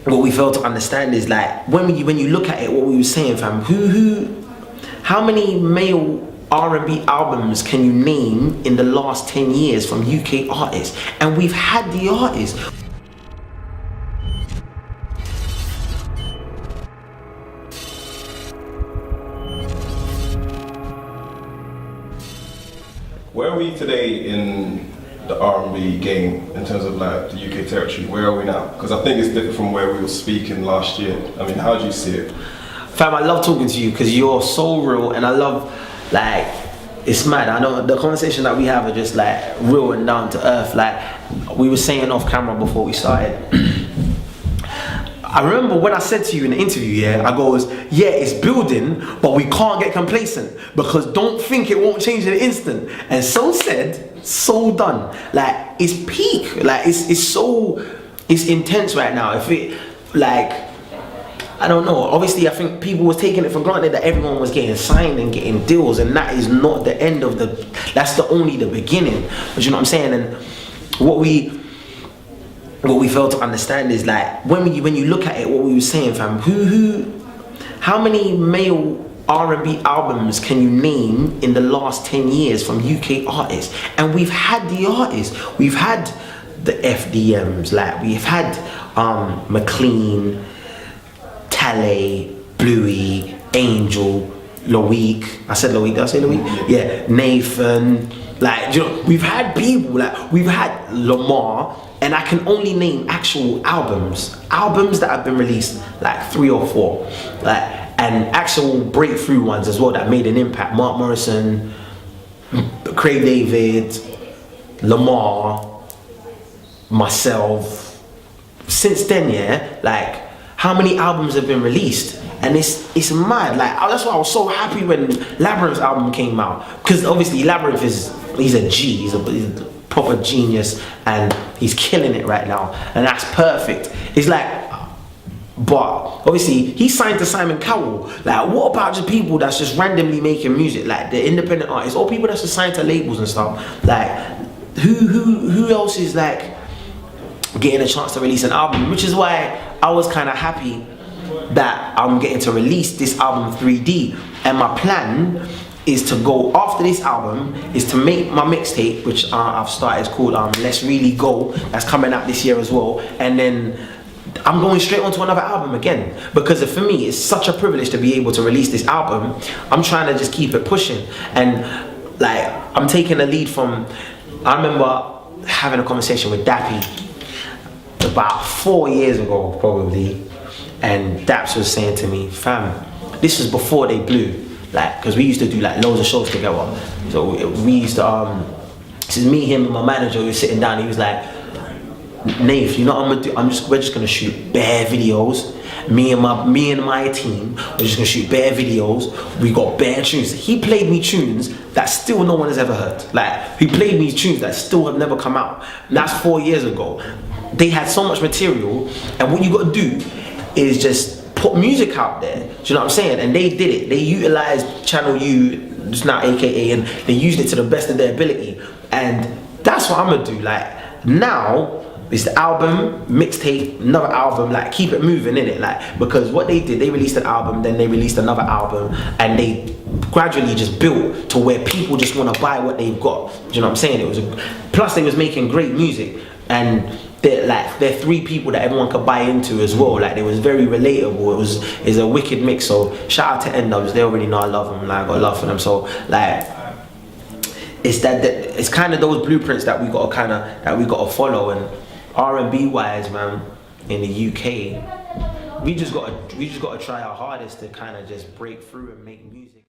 what we fail to understand is like when you look at it, what we were saying, fam. How many male R&B albums can you name in the last 10 years from UK artists? And we've had the artists. Where are we today in the R&B game in terms of like the UK territory? Where are we now? Because I think it's different from where we were speaking last year. I mean, how do you see it? Fam, I love talking to you because you're so real, and I love, like, it's mad. I know the conversation that we have are just like real and down to earth. Like we were saying off camera before we started. I remember when I said to you in the interview, yeah, I goes, yeah, it's building, but we can't get complacent because don't think it won't change in an instant. And so said, so done. Like it's peak. Like it's intense right now. If it, like, I don't know. Obviously, I think people was taking it for granted that everyone was getting signed and getting deals, and that is not the end of the. That's only the beginning. But you know what I'm saying? And what we fail to understand is like when you look at it, what we were saying, fam. How many male R&B albums can you name in the last 10 years from UK artists? And we've had the artists. We've had the FDMs. Like we've had McLean, Tale, Bluey, Angel, Loic. I said Loic, did I say Loic? Yeah, Nathan. Like, you know, we've had people, like, we've had Lamar, and I can only name actual albums that have been released, like 3 or 4. Like, and actual breakthrough ones as well that made an impact. Mark Morrison, Craig David, Lamar, myself. Since then, yeah, like, how many albums have been released? And it's mad. Like that's why I was so happy when Labyrinth's album came out, because obviously Labyrinth he's a G, he's a proper genius, and he's killing it right now, and that's perfect. It's like, but obviously he signed to Simon Cowell. Like, what about just people that's just randomly making music, like the independent artists, or people that's just signed to labels and stuff? Like, who else is like getting a chance to release an album? Which is why I was kind of happy that I'm getting to release this album 3D, and my plan is to go after this album is to make my mixtape, which I've started. It's called Let's Really Go. That's coming out this year as well, and then I'm going straight onto another album again, because for me it's such a privilege to be able to release this album. I'm trying to just keep it pushing, and like I'm taking a lead from. I remember having a conversation with Dappy about 4 years ago probably, and Daps was saying to me, fam, this was before they blew, like, because we used to do like loads of shows together. So we used to this is me, him, and my manager. We were sitting down. He was like, Nath, you know what I'm gonna do? We're just gonna shoot bare videos. Me and my team, we're just gonna shoot bare videos. We got bare tunes. He played me tunes that still no one has ever heard. Like, he played me tunes that still have never come out. And that's 4 years ago. They had so much material, and what you gotta do is just put music out there. Do you know what I'm saying? And they did it. They utilized Channel U, just now AKA, and they used it to the best of their ability. And that's what I'm gonna do. Like, now it's the album, mixtape, another album, like keep it moving, innit? Like, because what they did, they released an album, then they released another album, and they gradually just built to where people just want to buy what they've got. Do you know what I'm saying? It was plus they was making great music, and they're 3 people that everyone could buy into as well. Like, it was very relatable. It's a wicked mix. So shout out to N-Dubs. They already know I love them. Like, I got love for them. So like, it's kind of those blueprints that we gotta follow. And R&B wise, man, in the UK, we just gotta try our hardest to kind of just break through and make music.